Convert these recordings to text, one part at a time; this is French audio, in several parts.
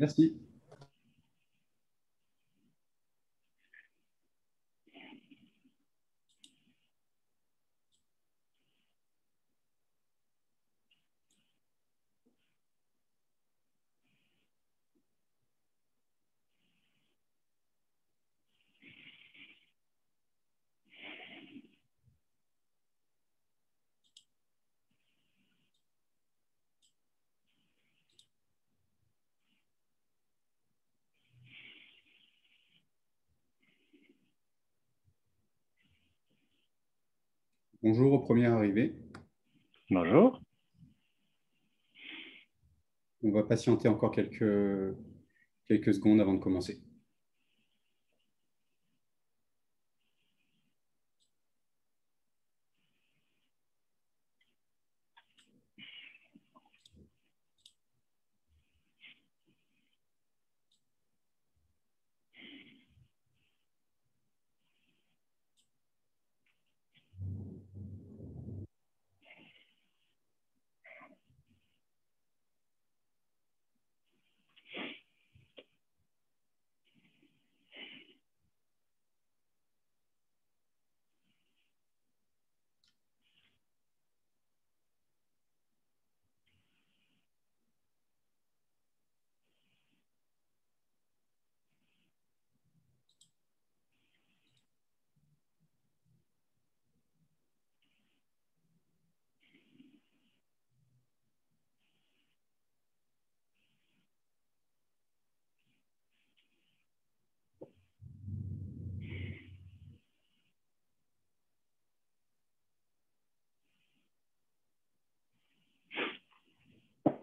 Merci. Bonjour au premier arrivé. Bonjour. On va patienter encore quelques secondes avant de commencer.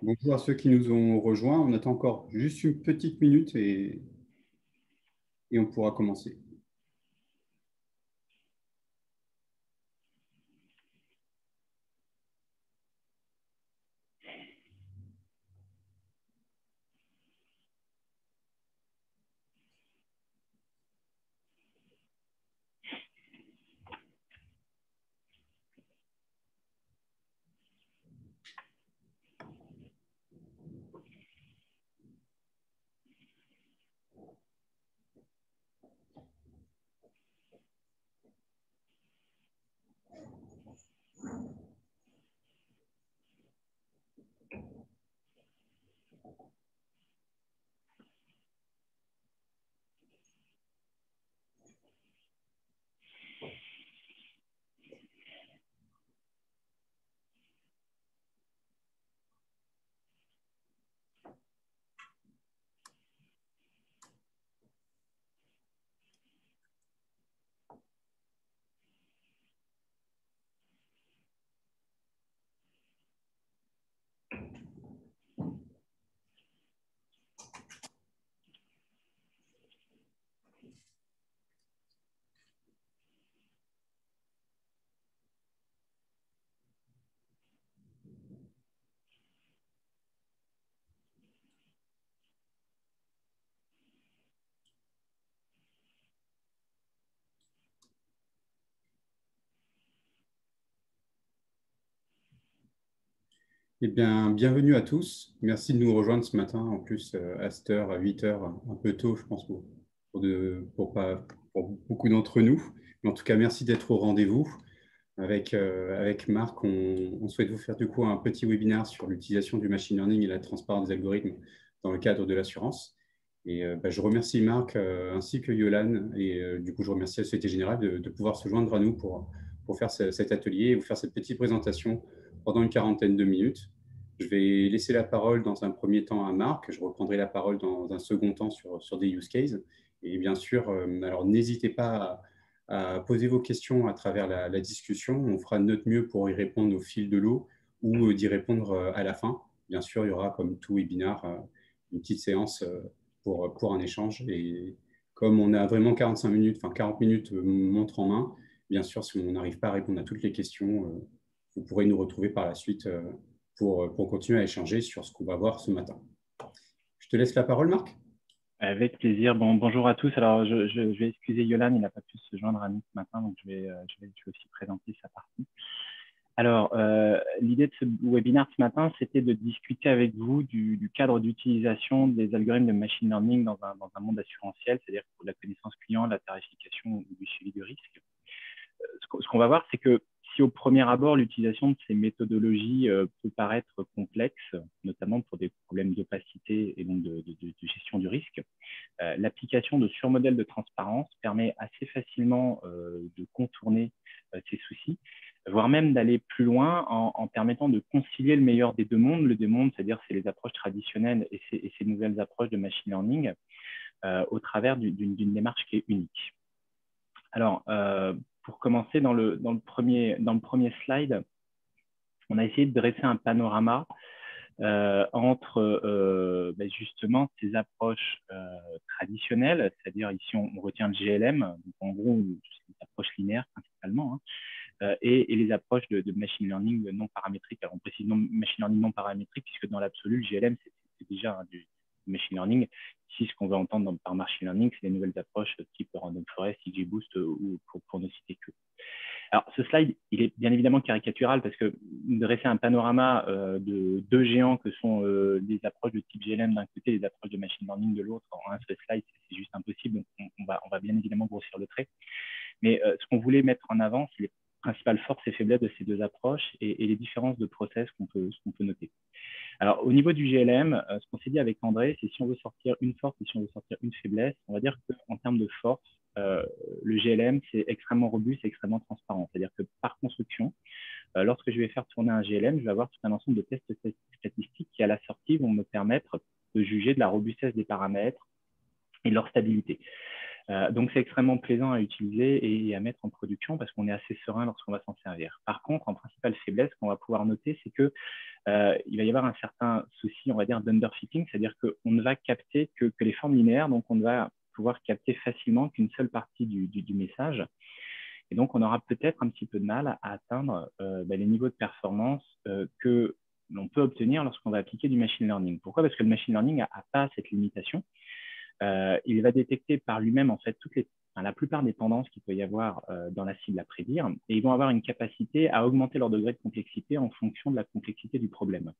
Bonjour à ceux qui nous ont rejoints. On attend encore juste une petite minute et on pourra commencer. Eh bien, bienvenue à tous. Merci de nous rejoindre ce matin. En plus, à cette heure, à 8 heures, un peu tôt, je pense, pour beaucoup d'entre nous. Mais en tout cas, merci d'être au rendez-vous. Avec Marc, on souhaite vous faire du coup un petit webinaire sur l'utilisation du machine learning et la transparence des algorithmes dans le cadre de l'assurance. Et je remercie Marc ainsi que Yolan. Et du coup, je remercie la Société Générale de pouvoir se joindre à nous pour faire cet atelier et vous faire cette petite présentation pendant une quarantaine de minutes. Je vais laisser la parole dans un premier temps à Marc. Je reprendrai la parole dans un second temps sur des use cases. Et bien sûr, alors n'hésitez pas à poser vos questions à travers la discussion. On fera de notre mieux pour y répondre au fil de l'eau ou d'y répondre à la fin. Bien sûr, il y aura, comme tout webinar, une petite séance pour un échange. Et comme on a vraiment 45 minutes, enfin 40 minutes montre en main, bien sûr, si on n'arrive pas à répondre à toutes les questions, vous pourrez nous retrouver par la suite pour continuer à échanger sur ce qu'on va voir ce matin. Je te laisse la parole, Marc. Avec plaisir. Bonjour à tous. Alors, je vais excuser Yolan, il n'a pas pu se joindre à nous ce matin, donc je vais aussi présenter sa partie. Alors, l'idée de ce webinaire ce matin, c'était de discuter avec vous du cadre d'utilisation des algorithmes de machine learning dans un monde assurantiel, c'est-à-dire pour la connaissance client, la tarification ou du suivi de risque. Ce qu'on va voir, c'est que si au premier abord, l'utilisation de ces méthodologies peut paraître complexe, notamment pour des problèmes d'opacité et donc de gestion du risque, l'application de surmodèles de transparence permet assez facilement de contourner ces soucis, voire même d'aller plus loin en permettant de concilier le meilleur des deux mondes. Le deux mondes, c'est-à-dire c'est les approches traditionnelles et ces nouvelles approches de machine learning au travers d'une démarche qui est unique. Alors, pour commencer, dans le premier slide, on a essayé de dresser un panorama entre justement ces approches traditionnelles, c'est-à-dire ici on retient le GLM, donc en gros c'est une approche linéaire principalement, hein, et les approches de machine learning non paramétrique. Alors on précise machine learning non paramétrique puisque dans l'absolu le GLM c'est déjà du machine learning. Ici ce qu'on veut entendre par machine learning c'est les nouvelles approches type Random Forest, XGBoost ou pour ne citer que. Alors, ce slide, il est bien évidemment caricatural parce que dresser un panorama de deux géants que sont les approches de type GLM d'un côté et les approches de machine learning de l'autre en un seul slide, c'est juste impossible. Donc, on va bien évidemment grossir le trait. Mais ce qu'on voulait mettre en avant, c'est les principales forces et faiblesses de ces deux approches et les différences de process qu'on peut noter. Alors, au niveau du GLM, ce qu'on s'est dit avec André, c'est si on veut sortir une force et si on veut sortir une faiblesse, on va dire qu'en termes de force, le GLM, c'est extrêmement robuste et extrêmement transparent. C'est-à-dire que par construction, lorsque je vais faire tourner un GLM, je vais avoir tout un ensemble de tests statistiques qui, à la sortie, vont me permettre de juger de la robustesse des paramètres et de leur stabilité. Donc, c'est extrêmement plaisant à utiliser et à mettre en production parce qu'on est assez serein lorsqu'on va s'en servir. Par contre, en principale faiblesse qu'on va pouvoir noter, c'est que il va y avoir un certain souci, on va dire, d'underfitting, c'est-à-dire qu'on ne va capter que les formes linéaires, donc on ne va pouvoir capter facilement qu'une seule partie du message. Et donc, on aura peut-être un petit peu de mal à atteindre les niveaux de performance que l'on peut obtenir lorsqu'on va appliquer du machine learning. Pourquoi? Parce que le machine learning n'a pas cette limitation. Il va détecter par lui-même en fait la plupart des tendances qu'il peut y avoir dans la cible à prédire, et ils vont avoir une capacité à augmenter leur degré de complexité en fonction de la complexité du problème.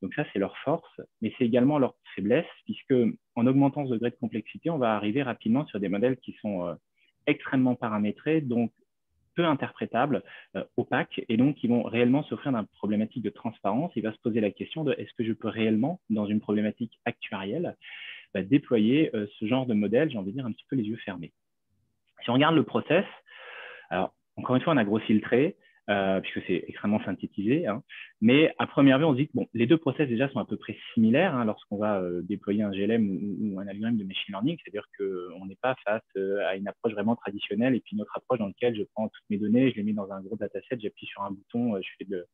Donc ça, c'est leur force, mais c'est également leur faiblesse, puisque en augmentant ce degré de complexité, on va arriver rapidement sur des modèles qui sont extrêmement paramétrés, donc peu interprétables, opaques, et donc qui vont réellement s'offrir d'une problématique de transparence. Il va se poser la question de est-ce que je peux réellement, dans une problématique actuarielle, déployer ce genre de modèle, j'ai envie de dire un petit peu les yeux fermés. Si on regarde le process, alors encore une fois, on a grossi le trait, puisque c'est extrêmement synthétisé, hein, mais à première vue, on se dit que bon, les deux process déjà sont à peu près similaires hein, lorsqu'on va déployer un GLM ou un algorithme de machine learning, c'est-à-dire qu'on n'est pas face à une approche vraiment traditionnelle et puis une autre approche dans laquelle je prends toutes mes données, je les mets dans un gros dataset, j'appuie sur un bouton, je fais de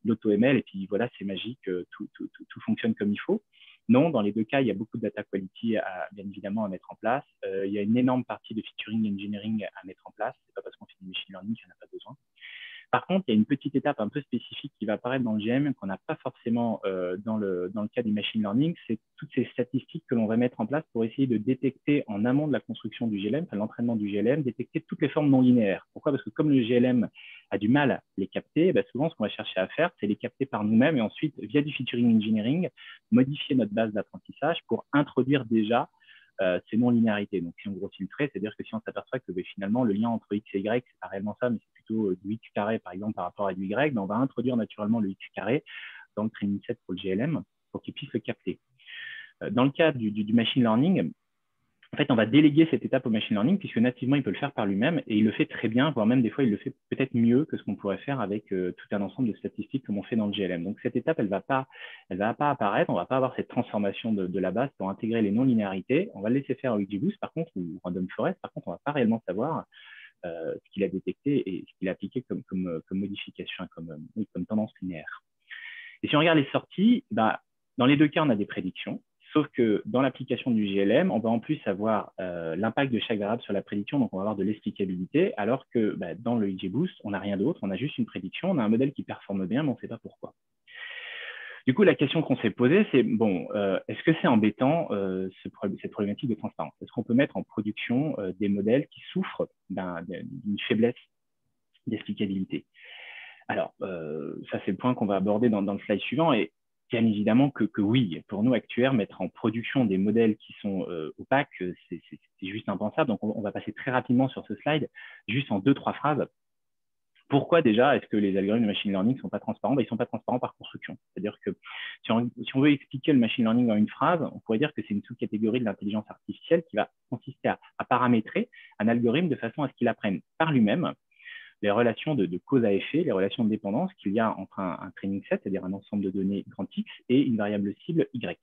l'auto-ML et puis voilà, c'est magique, tout fonctionne comme il faut. Non, dans les deux cas, il y a beaucoup de data quality bien évidemment à mettre en place. Il y a une énorme partie de featuring engineering à mettre en place. Ce n'est pas parce qu'on fait du machine learning qu'il n'y en a pas besoin. Par contre, il y a une petite étape un peu spécifique qui va apparaître dans le GM qu'on n'a pas forcément dans le cas du machine learning. C'est toutes ces statistiques que l'on va mettre en place pour essayer de détecter en amont de la construction du GLM, enfin l'entraînement du GLM, détecter toutes les formes non linéaires. Pourquoi? Parce que comme le GLM a du mal à les capter, souvent ce qu'on va chercher à faire, c'est les capter par nous-mêmes et ensuite, via du featuring engineering, modifier notre base d'apprentissage pour introduire déjà ces non-linéarités. Donc, si on grossit le trait, c'est-à-dire que si on s'aperçoit que finalement, le lien entre x et y, c'est pas réellement ça, mais c'est plutôt du x carré, par exemple, par rapport à du y, on va introduire naturellement le x carré dans le training set pour le GLM pour qu'il puisse le capter. Dans le cas du machine learning, en fait, on va déléguer cette étape au machine learning puisque nativement, il peut le faire par lui-même et il le fait très bien, voire même des fois, il le fait peut-être mieux que ce qu'on pourrait faire avec tout un ensemble de statistiques comme on fait dans le GLM. Donc, cette étape, elle va pas apparaître, on ne va pas avoir cette transformation de la base pour intégrer les non-linéarités. On va le laisser faire avec XGBoost, par contre, ou Random Forest. Par contre, on ne va pas réellement savoir ce qu'il a détecté et ce qu'il a appliqué comme modification, comme tendance linéaire. Et si on regarde les sorties, dans les deux cas, on a des prédictions. Sauf que dans l'application du GLM, on va en plus avoir l'impact de chaque variable sur la prédiction, donc on va avoir de l'explicabilité, alors que dans le XGBoost, on n'a rien d'autre, on a juste une prédiction, on a un modèle qui performe bien, mais on ne sait pas pourquoi. Du coup, la question qu'on s'est posée, c'est bon, est-ce que c'est embêtant cette problématique de transparence? Est-ce qu'on peut mettre en production des modèles qui souffrent d'une faiblesse d'explicabilité? Alors, ça, c'est le point qu'on va aborder dans le slide suivant. Et bien évidemment que oui, pour nous, actuaires, mettre en production des modèles qui sont opaques, c'est juste impensable. Donc, on va passer très rapidement sur ce slide, juste en 2-3 phrases. Pourquoi déjà est-ce que les algorithmes de machine learning ne sont pas transparents? Ils ne sont pas transparents par construction. C'est-à-dire que si on veut expliquer le machine learning en une phrase, on pourrait dire que c'est une sous-catégorie de l'intelligence artificielle qui va consister à paramétrer un algorithme de façon à ce qu'il apprenne par lui-même les relations de cause à effet, les relations de dépendance qu'il y a entre un training set, c'est-à-dire un ensemble de données grand X, et une variable cible Y.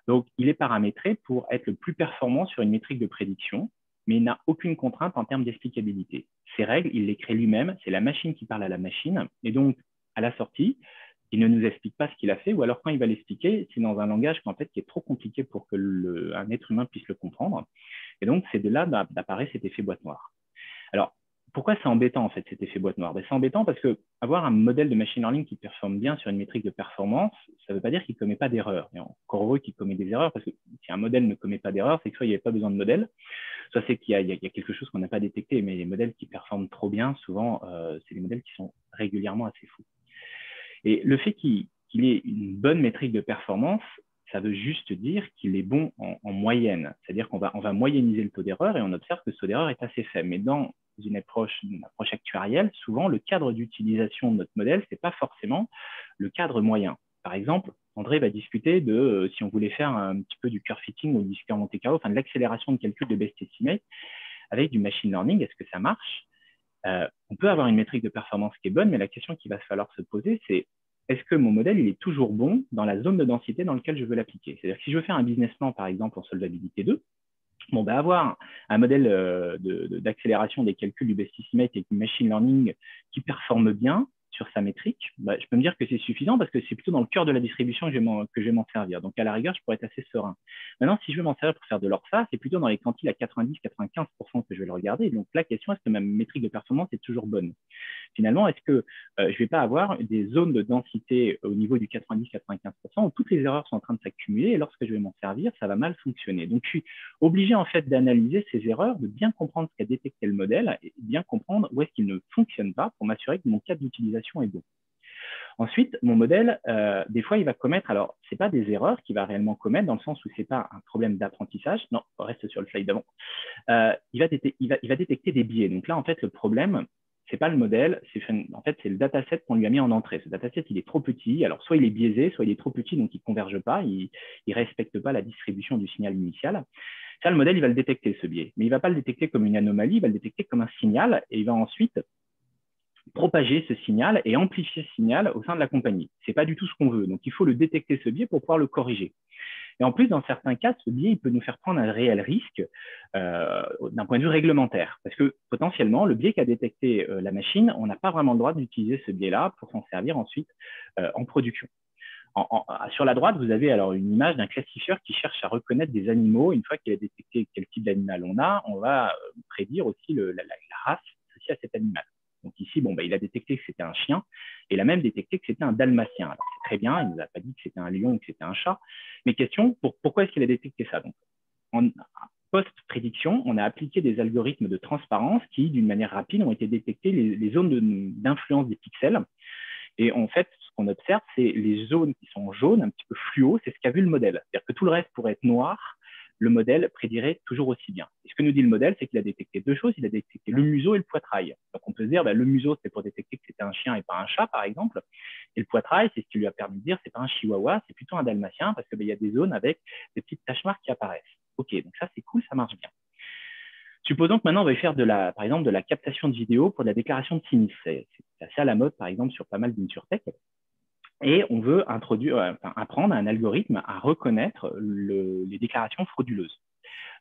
Donc, il est paramétré pour être le plus performant sur une métrique de prédiction, mais il n'a aucune contrainte en termes d'explicabilité. Ces règles, il les crée lui-même, c'est la machine qui parle à la machine, et donc, à la sortie, il ne nous explique pas ce qu'il a fait, ou alors quand il va l'expliquer, c'est dans un langage en fait, qui est trop compliqué pour qu'un être humain puisse le comprendre. Et donc, c'est de là d'apparaît cet effet boîte noire. Alors, pourquoi c'est embêtant en fait cet effet boîte noire? C'est embêtant parce que avoir un modèle de machine learning qui performe bien sur une métrique de performance, ça ne veut pas dire qu'il ne commet pas d'erreurs. Et encore heureux qu'il commet des erreurs, parce que si un modèle ne commet pas d'erreurs, c'est que soit il n'y avait pas besoin de modèle, soit c'est qu'il y a quelque chose qu'on n'a pas détecté. Mais les modèles qui performent trop bien, souvent, c'est des modèles qui sont régulièrement assez fous. Et le fait qu'il ait une bonne métrique de performance, ça veut juste dire qu'il est bon en moyenne. C'est-à-dire qu'on va moyenniser le taux d'erreur et on observe que ce taux d'erreur est assez faible. Mais dans une approche actuarielle, souvent, le cadre d'utilisation de notre modèle, ce n'est pas forcément le cadre moyen. Par exemple, André va discuter de si on voulait faire un petit peu du curve fitting ou du square Monte Carlo, enfin de l'accélération de calcul de best estimate avec du machine learning. Est-ce que ça marche? On peut avoir une métrique de performance qui est bonne, mais la question qu'il va falloir se poser, c'est est-ce que mon modèle il est toujours bon dans la zone de densité dans laquelle je veux l'appliquer? C'est-à-dire que si je veux faire un business plan, par exemple, en solvabilité 2, bon, avoir un modèle d'accélération des calculs du best estimate avec du machine learning qui performe bien sur sa métrique, je peux me dire que c'est suffisant parce que c'est plutôt dans le cœur de la distribution que je vais m'en servir. Donc, à la rigueur, je pourrais être assez serein. Maintenant, si je veux m'en servir pour faire de l'ORSA, c'est plutôt dans les quantiles à 90-95% que je vais le regarder. Donc, la question, est-ce que ma métrique de performance est toujours bonne? Finalement, est-ce que je ne vais pas avoir des zones de densité au niveau du 90-95% où toutes les erreurs sont en train de s'accumuler et lorsque je vais m'en servir, ça va mal fonctionner. Donc, je suis obligé en fait d'analyser ces erreurs, de bien comprendre ce qu'a détecté le modèle et bien comprendre où est-ce qu'il ne fonctionne pas pour m'assurer que mon cas d'utilisation est bon. Ensuite, mon modèle, des fois, il va commettre, alors, ce n'est pas des erreurs qu'il va réellement commettre dans le sens où ce n'est pas un problème d'apprentissage. Non, on reste sur le slide d'avant. Il va détecter des biais. Donc là, en fait, le problème, c'est pas le modèle, en fait, c'est le dataset qu'on lui a mis en entrée. Ce dataset, il est trop petit. Alors, soit il est biaisé, soit il est trop petit, donc il ne converge pas, il ne respecte pas la distribution du signal initial. Ça, le modèle, il va le détecter, ce biais. Mais il ne va pas le détecter comme une anomalie, il va le détecter comme un signal et il va ensuite propager ce signal et amplifier ce signal au sein de la compagnie. Ce n'est pas du tout ce qu'on veut. Donc, il faut le détecter, ce biais, pour pouvoir le corriger. Et en plus, dans certains cas, ce biais il peut nous faire prendre un réel risque d'un point de vue réglementaire. Parce que potentiellement, le biais qu'a détecté la machine, on n'a pas vraiment le droit d'utiliser ce biais-là pour s'en servir ensuite en production. Sur la droite, vous avez alors une image d'un classifieur qui cherche à reconnaître des animaux. Une fois qu'il a détecté quel type d'animal on va prédire aussi la race associée à cet animal. Donc ici, il a détecté que c'était un chien et il a même détecté que c'était un dalmatien. Alors c'est très bien, il ne nous a pas dit que c'était un lion ou que c'était un chat. Mais question, pourquoi est-ce qu'il a détecté ça? Donc, en post-prédiction, on a appliqué des algorithmes de transparence qui, d'une manière rapide, ont été détectés les zones d'influence des pixels. Et en fait, ce qu'on observe, c'est les zones qui sont jaunes, un petit peu fluo, c'est ce qu'a vu le modèle. C'est-à-dire que tout le reste pourrait être noir, le modèle prédirait toujours aussi bien. Et ce que nous dit le modèle, c'est qu'il a détecté deux choses. Il a détecté le museau et le poitrail. Donc, on peut se dire, le museau, c'est pour détecter que c'était un chien et pas un chat, par exemple. Et le poitrail, c'est ce qui lui a permis de dire, c'est pas un chihuahua, c'est plutôt un dalmatien, parce qu'il y a des zones avec des petites taches noires qui apparaissent. OK, donc ça, c'est cool, ça marche bien. Supposons que maintenant, on va faire par exemple, de la captation de vidéo pour de la déclaration de sinistre. C'est assez à la mode, par exemple, sur pas mal d'insurtech. Et on veut apprendre à un algorithme à reconnaître les déclarations frauduleuses.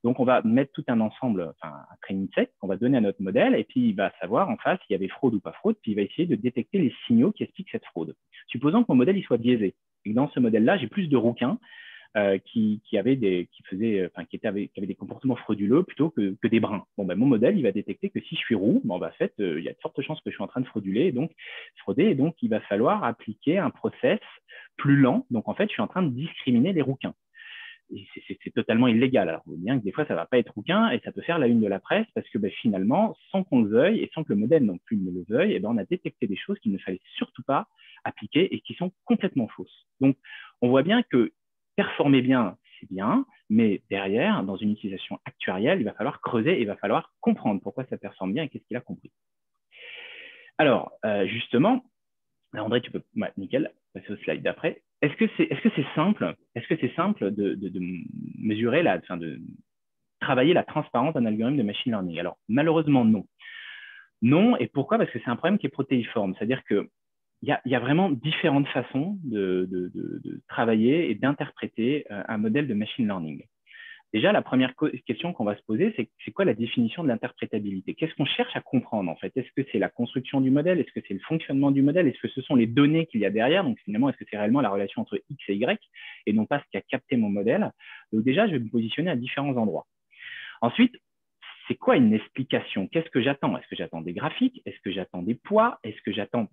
Donc, on va mettre tout un ensemble, un training set qu'on va donner à notre modèle, et puis il va savoir en face s'il y avait fraude ou pas fraude, puis il va essayer de détecter les signaux qui expliquent cette fraude. Supposons que mon modèle il soit biaisé, et que dans ce modèle-là, j'ai plus de rouquins qui avaient des comportements frauduleux plutôt que des bruns. Mon modèle, il va détecter que si je suis roux, en fait, il y a de fortes chances que je suis en train de frauder, et donc il va falloir appliquer un process plus lent. Donc, en fait, je suis en train de discriminer les rouquins. c'est totalement illégal. Alors, vous voyez bien que des fois, ça ne va pas être aucun et ça peut faire la une de la presse parce que finalement, sans qu'on le veuille et sans que le modèle non plus ne le veuille, on a détecté des choses qu'il ne fallait surtout pas appliquer et qui sont complètement fausses. Donc, on voit bien que performer bien, c'est bien, mais derrière, dans une utilisation actuarielle, il va falloir creuser et il va falloir comprendre pourquoi ça performe bien et qu'est-ce qu'il a compris. Alors, justement, André, tu peux, nickel, passer au slide d'après. Est-ce que c'est simple de mesurer, de travailler la transparence d'un algorithme de machine learning? Alors, malheureusement, non. Non, et pourquoi? Parce que c'est un problème qui est protéiforme, c'est-à-dire qu'il y a vraiment différentes façons de travailler et d'interpréter un modèle de machine learning. Déjà, la première question qu'on va se poser, c'est quoi la définition de l'interprétabilité? Qu'est-ce qu'on cherche à comprendre en fait? Est-ce que c'est la construction du modèle? Est-ce que c'est le fonctionnement du modèle? Est-ce que ce sont les données qu'il y a derrière? Donc finalement, est-ce que c'est réellement la relation entre X et Y et non pas ce qui a capté mon modèle? Donc déjà, je vais me positionner à différents endroits. Ensuite, c'est quoi une explication? Qu'est-ce que j'attends? Est-ce que j'attends des graphiques? Est-ce que j'attends des poids? Est-ce que j'attends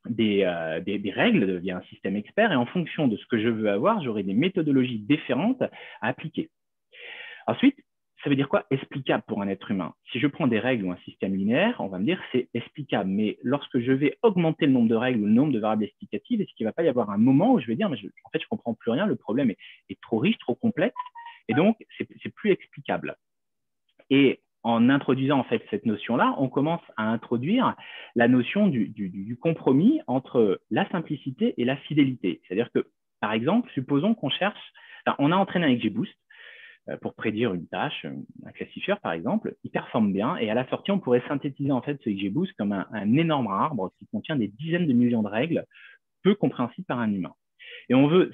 des règles via un système expert? Et en fonction de ce que je veux avoir, j'aurai des méthodologies différentes à appliquer. Ensuite, ça veut dire quoi explicable pour un être humain? Si je prends des règles ou un système linéaire, on va me dire c'est explicable. Mais lorsque je vais augmenter le nombre de règles ou le nombre de variables explicatives, est-ce qu'il ne va pas y avoir un moment où je vais dire mais en fait, je ne comprends plus rien, le problème est trop riche, trop complexe, et donc c'est plus explicable. Et en introduisant en fait cette notion-là, on commence à introduire la notion du compromis entre la simplicité et la fidélité. C'est-à-dire que, par exemple, supposons qu'on cherche, on a entraîné un XGBoost pour prédire une tâche, un classifieur par exemple, il performe bien et à la sortie, on pourrait synthétiser en fait ce XGBoost comme un énorme arbre qui contient des dizaines de millions de règles peu compréhensibles par un humain. Et on veut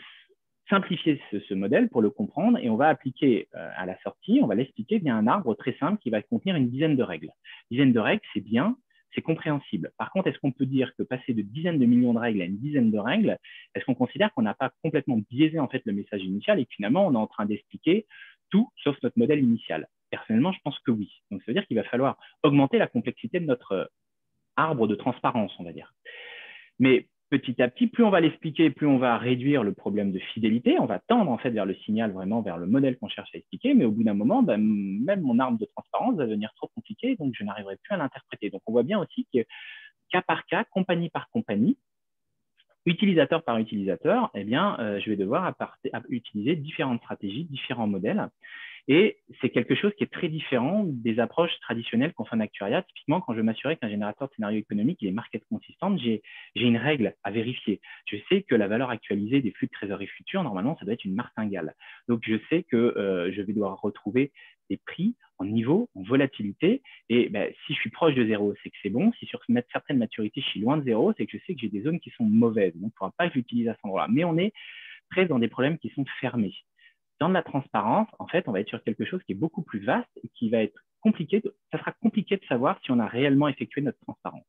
simplifier ce modèle pour le comprendre et on va appliquer à la sortie, on va l'expliquer via un arbre très simple qui va contenir une dizaine de règles. Une dizaine de règles, c'est bien, c'est compréhensible. Par contre, est-ce qu'on peut dire que passer de dizaines de millions de règles à une dizaine de règles, est-ce qu'on considère qu'on n'a pas complètement biaisé en fait le message initial et que finalement on est en train d'expliquer tout sauf notre modèle initial? Personnellement, je pense que oui. Donc, ça veut dire qu'il va falloir augmenter la complexité de notre arbre de transparence, on va dire. Mais petit à petit, plus on va l'expliquer, plus on va réduire le problème de fidélité. On va tendre en fait vers le signal, vraiment vers le modèle qu'on cherche à expliquer. Mais au bout d'un moment, même mon arbre de transparence va devenir trop compliqué, donc je n'arriverai plus à l'interpréter. Donc, on voit bien aussi que cas par cas, compagnie par compagnie, utilisateur par utilisateur, je vais devoir utiliser différentes stratégies, différents modèles. Et c'est quelque chose qui est très différent des approches traditionnelles qu'on fait en actuariat. Typiquement, quand je veux m'assurer qu'un générateur de scénario économique est market consistant, j'ai une règle à vérifier. Je sais que la valeur actualisée des flux de trésorerie futurs, normalement, ça doit être une martingale. Donc, je sais que je vais devoir retrouver des prix en niveau, en volatilité. Et si je suis proche de zéro, c'est que c'est bon. Si sur certaines maturités, je suis loin de zéro, c'est que je sais que j'ai des zones qui sont mauvaises. Donc, il ne faudra pas que j'utilise à cet endroit-là. Mais on est presque dans des problèmes qui sont fermés. Dans de la transparence, en fait, on va être sur quelque chose qui est beaucoup plus vaste et qui va être compliqué. Ça sera compliqué de savoir si on a réellement effectué notre transparence.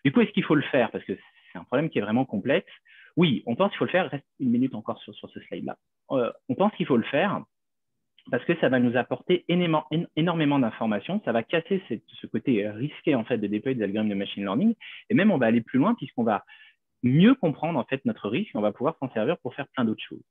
Du coup, est-ce qu'il faut le faire? Parce que c'est un problème qui est vraiment complexe. Oui, on pense qu'il faut le faire. Reste une minute encore sur ce slide-là. On pense qu'il faut le faire parce que ça va nous apporter énormément d'informations. Ça va casser ce côté risqué en fait, de déployer des algorithmes de machine learning. Et même, on va aller plus loin puisqu'on va mieux comprendre en fait, notre risque et on va pouvoir s'en servir pour faire plein d'autres choses.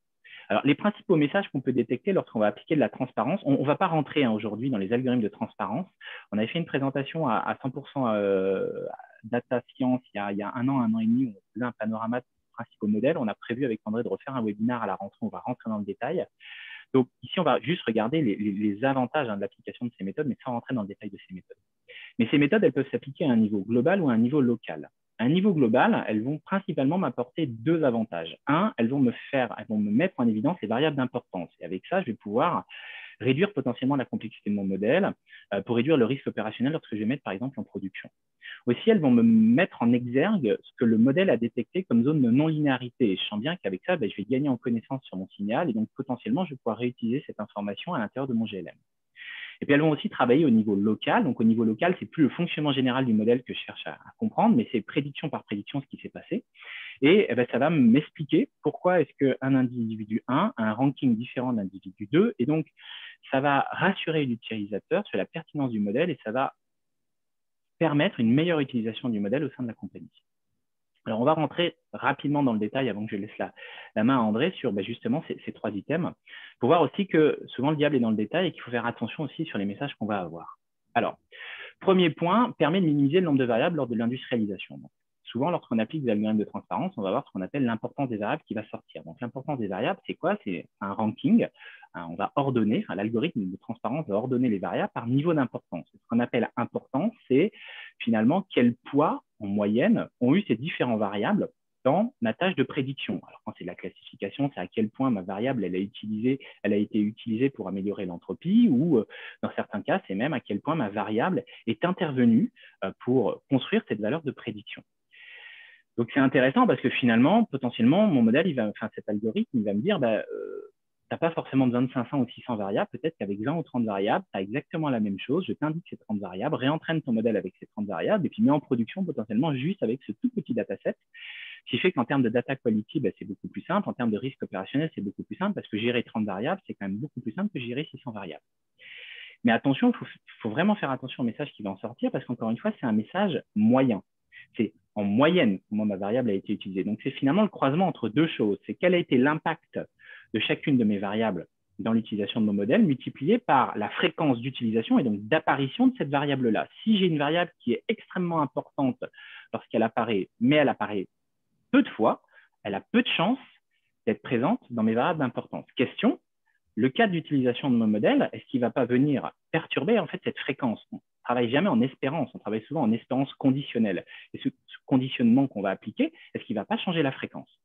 Alors, les principaux messages qu'on peut détecter lorsqu'on va appliquer de la transparence, on ne va pas rentrer aujourd'hui dans les algorithmes de transparence. On avait fait une présentation à 100% Data Science il y a un an et demi, où on faisait un panorama de principaux modèles. On a prévu avec André de refaire un webinaire à la rentrée, on va rentrer dans le détail. Donc, ici, on va juste regarder les avantages de l'application de ces méthodes, mais sans rentrer dans le détail de ces méthodes. Mais ces méthodes, elles peuvent s'appliquer à un niveau global ou à un niveau local. À un niveau global, elles vont principalement m'apporter deux avantages. Un, elles vont me mettre en évidence les variables d'importance. Et avec ça, je vais pouvoir réduire potentiellement la complexité de mon modèle pour réduire le risque opérationnel lorsque je vais mettre, par exemple, en production. Aussi, elles vont me mettre en exergue ce que le modèle a détecté comme zone de non-linéarité. Et je sens bien qu'avec ça, je vais gagner en connaissance sur mon signal et donc potentiellement, je vais pouvoir réutiliser cette information à l'intérieur de mon GLM. Et puis, elles vont aussi travailler au niveau local. Donc, au niveau local, c'est plus le fonctionnement général du modèle que je cherche à comprendre, mais c'est prédiction par prédiction ce qui s'est passé. Et ça va m'expliquer pourquoi est-ce qu'un individu 1 a un ranking différent d'un individu 2. Et donc, ça va rassurer l'utilisateur sur la pertinence du modèle et ça va permettre une meilleure utilisation du modèle au sein de la compagnie. Alors, on va rentrer rapidement dans le détail avant que je laisse la main à André sur justement ces 3 items. Il faut voir aussi que souvent le diable est dans le détail et qu'il faut faire attention aussi sur les messages qu'on va avoir. Alors, premier point, permet de minimiser le nombre de variables lors de l'industrialisation. Souvent, lorsqu'on applique des algorithmes de transparence, on va voir ce qu'on appelle l'importance des variables qui va sortir. Donc, l'importance des variables, c'est quoi? C'est un ranking. On va ordonner, l'algorithme de transparence va ordonner les variables par niveau d'importance. Ce qu'on appelle importance, c'est finalement quel poids, en moyenne, ont eu ces différentes variables dans ma tâche de prédiction. Alors, quand c'est de la classification, c'est à quel point ma variable elle a été utilisée pour améliorer l'entropie, ou dans certains cas, c'est même à quel point ma variable est intervenue pour construire cette valeur de prédiction. Donc, c'est intéressant parce que finalement, potentiellement, mon modèle, cet algorithme, il va me dire, tu n'as pas forcément besoin de 500 ou 600 variables. Peut-être qu'avec 20 ou 30 variables, tu as exactement la même chose. Je t'indique ces 30 variables, réentraîne ton modèle avec ces 30 variables et puis mets en production potentiellement juste avec ce tout petit dataset. Ce qui fait qu'en termes de data quality, c'est beaucoup plus simple. En termes de risque opérationnel, c'est beaucoup plus simple parce que gérer 30 variables, c'est quand même beaucoup plus simple que gérer 600 variables. Mais attention, il faut vraiment faire attention au message qui va en sortir parce qu'encore une fois, c'est un message moyen. C'est en moyenne comment ma variable a été utilisée. Donc, c'est finalement le croisement entre deux choses. C'est quel a été l'impact de chacune de mes variables dans l'utilisation de mon modèle multiplié par la fréquence d'utilisation et donc d'apparition de cette variable-là. Si j'ai une variable qui est extrêmement importante lorsqu'elle apparaît, mais elle apparaît peu de fois, elle a peu de chances d'être présente dans mes variables d'importance. Question, le cadre d'utilisation de mon modèle, est-ce qu'il ne va pas venir perturber en fait cette fréquence? On ne travaille jamais en espérance, on travaille souvent en espérance conditionnelle. Et ce conditionnement qu'on va appliquer, est-ce qu'il ne va pas changer la fréquence?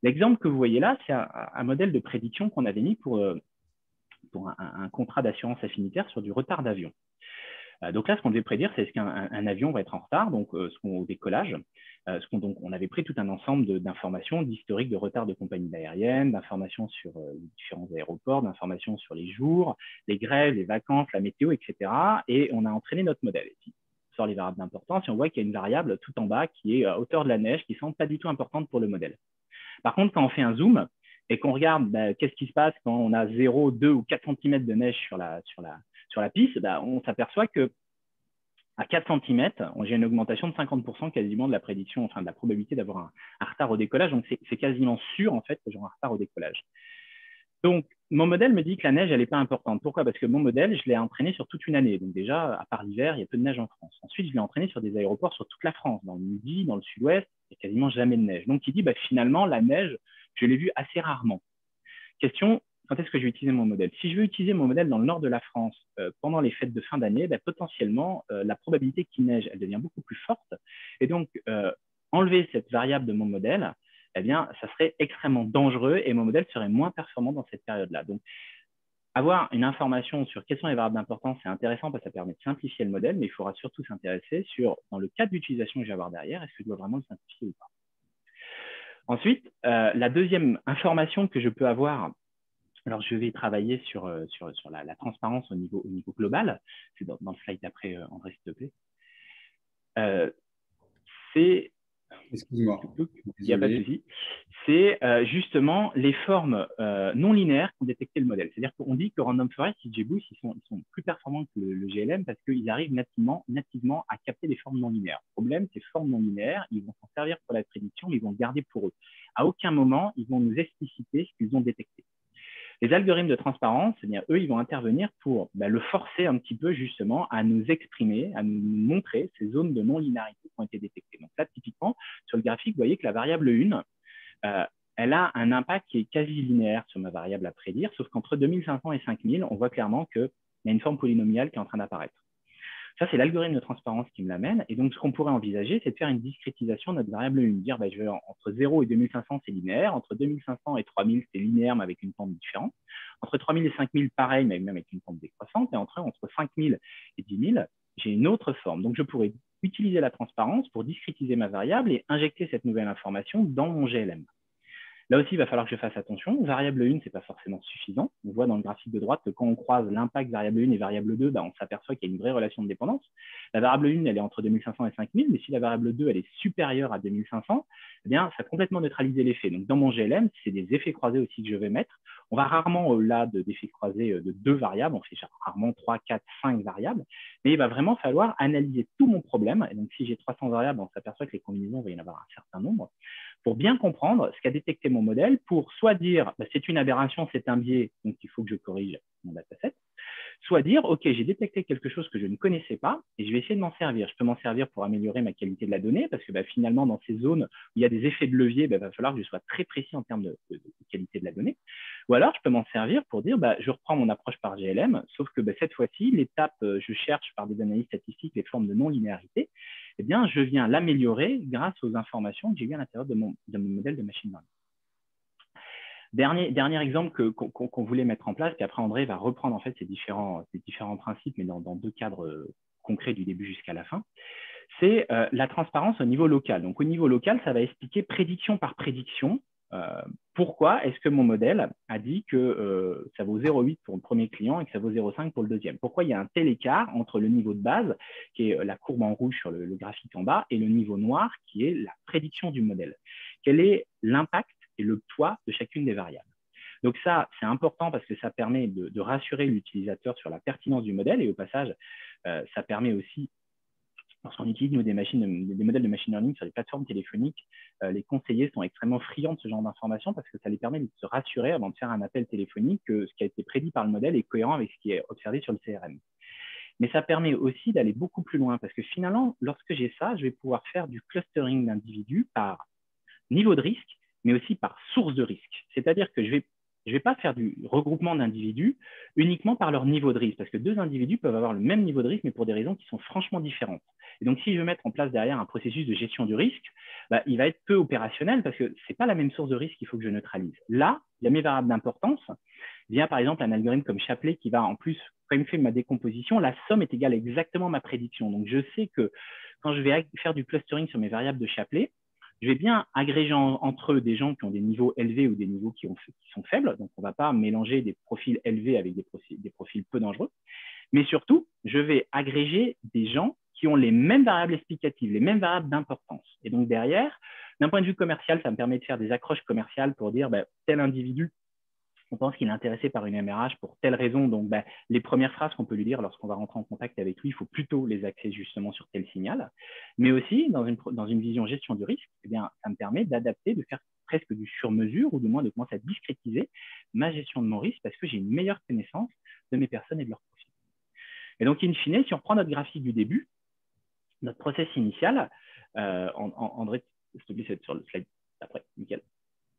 L'exemple que vous voyez là, c'est un modèle de prédiction qu'on avait mis pour un contrat d'assurance affinitaire sur du retard d'avion. Donc là, ce qu'on devait prédire, c'est est-ce qu'un avion va être en retard, donc au décollage. Donc, on avait pris tout un ensemble d'informations, d'historiques de retard de compagnies aériennes, d'informations sur les différents aéroports, d'informations sur les jours, les grèves, les vacances, la météo, etc. Et on a entraîné notre modèle. Et puis, on sort les variables d'importance et on voit qu'il y a une variable tout en bas qui est à hauteur de la neige, qui ne semble pas du tout importante pour le modèle. Par contre, quand on fait un zoom et qu'on regarde qu'est-ce qui se passe quand on a 0, 2 ou 4 cm de neige sur la piste, on s'aperçoit que à 4 cm, j'ai une augmentation de 50% quasiment de la prédiction, enfin de la probabilité d'avoir un retard au décollage. Donc, c'est quasiment sûr en fait que j'aurai un retard au décollage. Donc, mon modèle me dit que la neige, elle n'est pas importante. Pourquoi? Parce que mon modèle, je l'ai entraîné sur toute une année. Donc déjà, à part l'hiver, il y a peu de neige en France. Ensuite, je l'ai entraîné sur des aéroports sur toute la France, dans le Midi, dans le Sud-Ouest, il n'y a quasiment jamais de neige. Donc, il dit, finalement, la neige, je l'ai vue assez rarement. Question, quand est-ce que je vais utiliser mon modèle? Si je veux utiliser mon modèle dans le nord de la France pendant les fêtes de fin d'année, potentiellement, la probabilité qu'il neige, elle devient beaucoup plus forte. Et donc, enlever cette variable de mon modèle, ça serait extrêmement dangereux et mon modèle serait moins performant dans cette période-là. Donc, avoir une information sur quelles sont les variables d'importance, c'est intéressant parce que ça permet de simplifier le modèle, mais il faudra surtout s'intéresser sur, dans le cadre d'utilisation que je vais avoir derrière, est-ce que je dois vraiment le simplifier ou pas? Ensuite, la deuxième information que je peux avoir, alors je vais travailler sur la transparence au niveau global, c'est dans le slide d'après, André, s'il te plaît. C'est Excuse-moi. Il n'y a pas de souci. C'est justement les formes non linéaires qui ont détecté le modèle. C'est-à-dire qu'on dit que Random Forest et JBoost, ils sont plus performants que le GLM parce qu'ils arrivent nativement à capter des formes non linéaires. Le problème, ces formes non linéaires, ils vont s'en servir pour la prédiction, mais ils vont le garder pour eux. À aucun moment, ils vont nous expliciter ce qu'ils ont détecté. Les algorithmes de transparence, eux, ils vont intervenir pour le forcer un petit peu justement à nous exprimer, à nous montrer ces zones de non-linéarité qui ont été détectées. Donc là, typiquement, sur le graphique, vous voyez que la variable 1, elle a un impact qui est quasi linéaire sur ma variable à prédire, sauf qu'entre 2500 et 5000, on voit clairement qu'il y a une forme polynomiale qui est en train d'apparaître. Ça, c'est l'algorithme de transparence qui me l'amène. Et donc, ce qu'on pourrait envisager, c'est de faire une discrétisation de notre variable 1. Dire, je veux entre 0 et 2500, c'est linéaire. Entre 2500 et 3000, c'est linéaire, mais avec une pente différente. Entre 3000 et 5000, pareil, mais même avec une pente décroissante. Et entre 5000 et 10 000, j'ai une autre forme. Donc, je pourrais utiliser la transparence pour discrétiser ma variable et injecter cette nouvelle information dans mon GLM. Là aussi, il va falloir que je fasse attention. Variable 1, ce n'est pas forcément suffisant. On voit dans le graphique de droite que quand on croise l'impact variable 1 et variable 2, on s'aperçoit qu'il y a une vraie relation de dépendance. La variable 1, elle est entre 2500 et 5000, mais si la variable 2, elle est supérieure à 2500, eh bien, ça a complètement neutralisé l'effet. Donc, dans mon GLM, c'est des effets croisés aussi que je vais mettre. On va rarement au-delà d'effets croisés de 2 variables. On fait rarement 3, 4, 5 variables. Mais il va vraiment falloir analyser tout mon problème. Et donc, si j'ai 300 variables, on s'aperçoit que les combinaisons, il va y en avoir un certain nombre, pour bien comprendre ce qu'a détecté mon modèle, pour soit dire c'est une aberration, c'est un biais, donc il faut que je corrige mon dataset, soit dire ok, j'ai détecté quelque chose que je ne connaissais pas et je vais essayer de m'en servir. Je peux m'en servir pour améliorer ma qualité de la donnée parce que finalement, dans ces zones où il y a des effets de levier, il va falloir que je sois très précis en termes de qualité de la donnée. Ou alors, je peux m'en servir pour dire je reprends mon approche par GLM, sauf que cette fois-ci, l'étape, je cherche par des analyses statistiques les formes de non-linéarité. Eh bien, je viens l'améliorer grâce aux informations que j'ai eues à l'intérieur de mon modèle de machine learning. Dernier exemple qu'on voulait mettre en place, puis après André va reprendre en fait ces différents principes, mais dans 2 cadres concrets du début jusqu'à la fin, c'est la transparence au niveau local. Donc au niveau local, ça va expliquer prédiction par prédiction. Pourquoi est-ce que mon modèle a dit que ça vaut 0,8 pour le premier client et que ça vaut 0,5 pour le deuxième? Pourquoi il y a un tel écart entre le niveau de base, qui est la courbe en rouge sur le graphique en bas, et le niveau noir, qui est la prédiction du modèle? Quel est l'impact et le poids de chacune des variables? Donc ça, c'est important parce que ça permet de rassurer l'utilisateur sur la pertinence du modèle et au passage, ça permet aussi, lorsqu'on utilise des modèles de machine learning sur les plateformes téléphoniques, les conseillers sont extrêmement friands de ce genre d'informations parce que ça les permet de se rassurer avant de faire un appel téléphonique que ce qui a été prédit par le modèle est cohérent avec ce qui est observé sur le CRM. Mais ça permet aussi d'aller beaucoup plus loin parce que finalement, lorsque j'ai ça, je vais pouvoir faire du clustering d'individus par niveau de risque, mais aussi par source de risque. C'est-à-dire que je vais pas faire du regroupement d'individus uniquement par leur niveau de risque, parce que 2 individus peuvent avoir le même niveau de risque, mais pour des raisons qui sont franchement différentes. Et donc, si je veux mettre en place derrière un processus de gestion du risque, il va être peu opérationnel parce que ce n'est pas la même source de risque qu'il faut que je neutralise. Là, il y a mes variables d'importance. Il y a par exemple un algorithme comme Shapley qui va en plus, quand il me fait ma décomposition, la somme est égale exactement à ma prédiction. Donc, je sais que quand je vais faire du clustering sur mes variables de Shapley, je vais bien agréger entre eux des gens qui ont des niveaux élevés ou des niveaux qui sont faibles. Donc, on ne va pas mélanger des profils élevés avec des profils peu dangereux. Mais surtout, je vais agréger des gens qui ont les mêmes variables explicatives, les mêmes variables d'importance. Et donc, derrière, d'un point de vue commercial, ça me permet de faire des accroches commerciales pour dire tel individu, on pense qu'il est intéressé par une MRH pour telle raison. Donc, les premières phrases qu'on peut lui dire lorsqu'on va rentrer en contact avec lui, il faut plutôt les axer justement sur tel signal. Mais aussi, dans une vision gestion du risque, ça me permet d'adapter, de faire presque du sur-mesure ou du moins de commencer à discrétiser ma gestion de mon risque parce que j'ai une meilleure connaissance de mes personnes et de leur profil. Et donc, in fine, si on reprend notre graphique du début, notre process initial, André, s'il te plaît, c'est sur le slide d'après, nickel.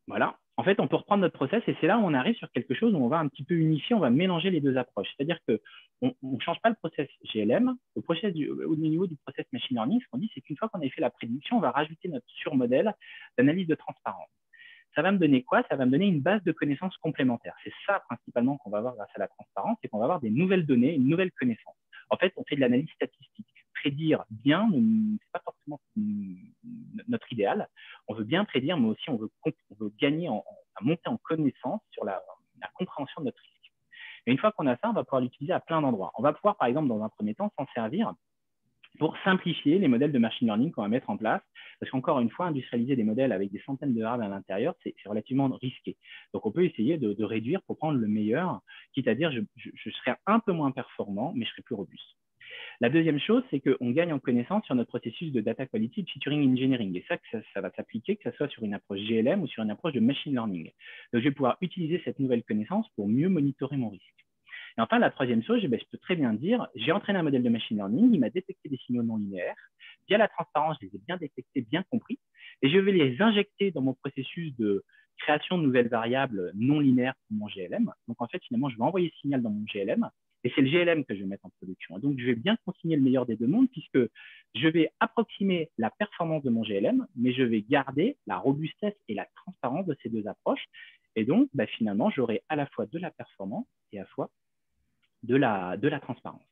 Voilà. En fait, on peut reprendre notre process et c'est là où on arrive sur quelque chose où on va un petit peu unifier, on va mélanger les 2 approches. C'est-à-dire qu'on ne change pas le process GLM. Au niveau du process machine learning, ce qu'on dit, c'est qu'une fois qu'on a fait la prédiction, on va rajouter notre surmodèle d'analyse de transparence. Ça va me donner quoi? Ça va me donner une base de connaissances complémentaires. C'est ça principalement qu'on va avoir grâce à la transparence, c'est qu'on va avoir des nouvelles données, une nouvelle connaissance. En fait, on fait de l'analyse statistique. Prédire bien, ce n'est pas forcément notre idéal. On veut bien prédire, mais aussi on veut gagner, à monter en connaissance sur la compréhension de notre risque. Et une fois qu'on a ça, on va pouvoir l'utiliser à plein d'endroits. On va pouvoir, par exemple, dans un premier temps, s'en servir pour simplifier les modèles de machine learning qu'on va mettre en place. Parce qu'encore une fois, industrialiser des modèles avec des centaines de variables à l'intérieur, c'est relativement risqué. Donc, on peut essayer de réduire pour prendre le meilleur, quitte à dire je serai un peu moins performant, mais je serai plus robuste. La deuxième chose, c'est qu'on gagne en connaissance sur notre processus de data quality et de featuring engineering. Et ça va s'appliquer, que ce soit sur une approche GLM ou sur une approche de machine learning. Donc, je vais pouvoir utiliser cette nouvelle connaissance pour mieux monitorer mon risque. Et enfin, la troisième chose, je peux très bien dire, j'ai entraîné un modèle de machine learning, il m'a détecté des signaux non linéaires. Via la transparence, je les ai bien détectés, bien compris. Et je vais les injecter dans mon processus de création de nouvelles variables non linéaires pour mon GLM. Donc, en fait, finalement, je vais envoyer ce signal dans mon GLM. Et c'est le GLM que je vais mettre en production. Et donc, je vais bien consigner le meilleur des 2 mondes puisque je vais approximer la performance de mon GLM, mais je vais garder la robustesse et la transparence de ces 2 approches. Et donc, finalement, j'aurai à la fois de la performance et à la fois de la transparence.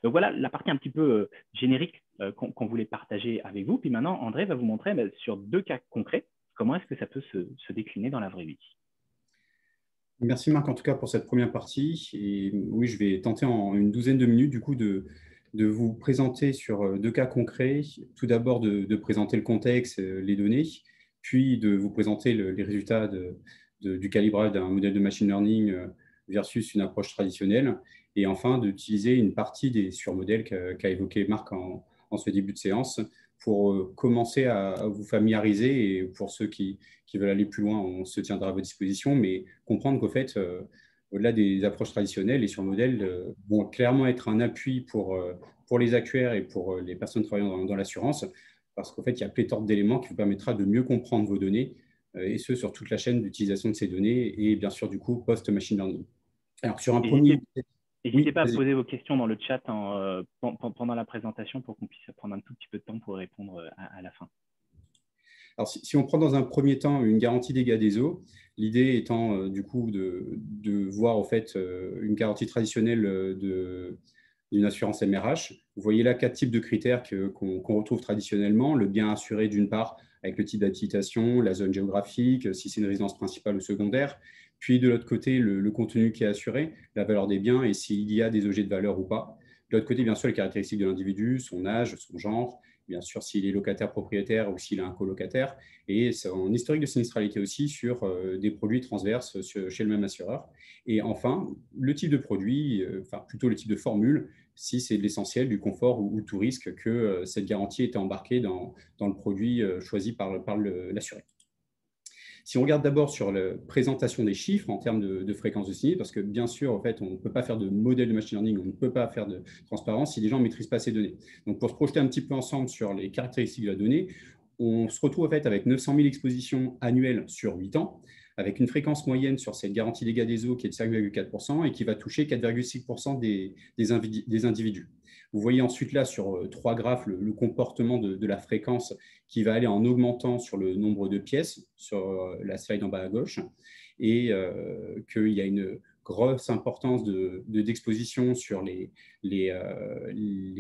Donc, voilà la partie un petit peu générique qu'on voulait partager avec vous. Puis maintenant, André va vous montrer sur 2 cas concrets comment est-ce que ça peut se décliner dans la vraie vie? Merci Marc, en tout cas, pour cette première partie. Et oui, je vais tenter en une douzaine de minutes, du coup, de vous présenter sur deux cas concrets. Tout d'abord, de présenter le contexte, les données, puis de vous présenter les résultats du calibrage d'un modèle de machine learning versus une approche traditionnelle. Et enfin, d'utiliser une partie des surmodèles qu'a évoqué Marc en ce début de séance pour commencer à vous familiariser. Et pour ceux qui veulent aller plus loin, on se tiendra à votre disposition, mais comprendre qu'au fait, au-delà des approches traditionnelles, les surmodèles vont clairement être un appui pour les actuaires et pour les personnes travaillant dans l'assurance, parce qu'en fait, il y a pléthore d'éléments qui vous permettra de mieux comprendre vos données, et ce, sur toute la chaîne d'utilisation de ces données, et bien sûr, du coup, post-machine learning. Alors, sur un premier... N'hésitez Oui, pas à poser vos questions dans le chat pendant la présentation pour qu'on puisse prendre un tout petit peu de temps pour répondre à la fin. Alors, si on prend dans un premier temps une garantie dégâts des eaux, l'idée étant du coup de voir au fait une garantie traditionnelle d'une assurance MRH. Vous voyez là 4 types de critères qu'on retrouve traditionnellement. Le bien assuré d'une part avec le type d'habitation, la zone géographique, si c'est une résidence principale ou secondaire. Puis de l'autre côté, le contenu qui est assuré, la valeur des biens et s'il y a des objets de valeur ou pas. De l'autre côté, bien sûr, les caractéristiques de l'individu, son âge, son genre, bien sûr s'il est locataire propriétaire ou s'il a un colocataire, et en historique de sinistralité aussi sur des produits transverses chez le même assureur. Et enfin, le type de produit, enfin plutôt le type de formule, si c'est de l'essentiel, du confort ou tout risque, que cette garantie était embarquée dans le produit choisi par l'assuré. Si on regarde d'abord sur la présentation des chiffres en termes de fréquence de sinistre, parce que bien sûr, en fait, on ne peut pas faire de modèle de machine learning, on ne peut pas faire de transparence si les gens ne maîtrisent pas ces données. Donc, pour se projeter un petit peu ensemble sur les caractéristiques de la donnée, on se retrouve en fait avec 900 000 expositions annuelles sur 8 ans, avec une fréquence moyenne sur cette garantie dégâts des eaux qui est de 5,4% et qui va toucher 4,6% des individus. Vous voyez ensuite là sur 3 graphes le comportement de la fréquence qui va aller en augmentant sur le nombre de pièces, sur la slide en bas à gauche, et qu'il y a une grosse importance d'exposition sur les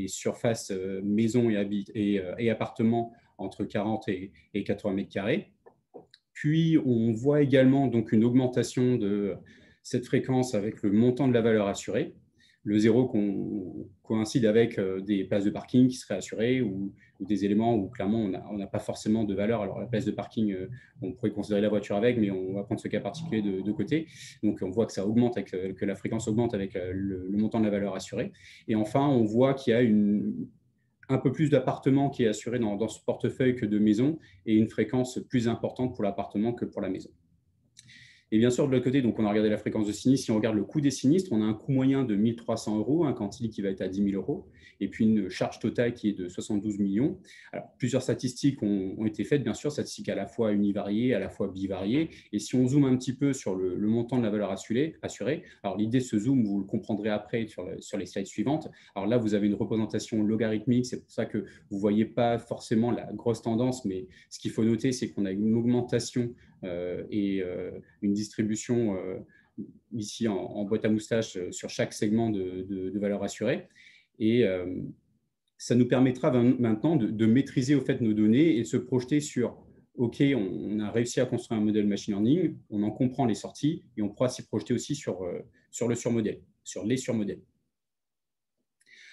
surfaces maisons et appartements entre 40 et 80 mètres carrés. Puis, on voit également donc une augmentation de cette fréquence avec le montant de la valeur assurée. Le zéro coïncide avec des places de parking qui seraient assurées ou des éléments où clairement on n'a pas forcément de valeur. Alors, la place de parking, on pourrait considérer la voiture avec, mais on va prendre ce cas particulier de côté. Donc, on voit que ça augmente, que la fréquence augmente avec le montant de la valeur assurée. Et enfin, on voit qu'il y a un peu plus d'appartements qui est assuré dans ce portefeuille que de maisons et une fréquence plus importante pour l'appartement que pour la maison. Et bien sûr, de l'autre côté, donc on a regardé la fréquence de sinistre. Si on regarde le coût des sinistres, on a un coût moyen de 1 300 €, un quanti qui va être à 10 000 €, et puis une charge totale qui est de 72 millions. Alors, plusieurs statistiques ont été faites, bien sûr, statistiques à la fois univariées, à la fois bivariées. Et si on zoome un petit peu sur le montant de la valeur assurée, alors l'idée de ce zoom, vous le comprendrez après sur les slides suivantes. Alors là, vous avez une représentation logarithmique, c'est pour ça que vous ne voyez pas forcément la grosse tendance, mais ce qu'il faut noter, c'est qu'on a une augmentation et une distribution ici en boîte à moustache sur chaque segment de valeur assurée. Et ça nous permettra maintenant de maîtriser au fait nos données et de se projeter sur OK, on a réussi à construire un modèle machine learning, on en comprend les sorties et on pourra s'y projeter aussi sur le surmodèle, sur les surmodèles.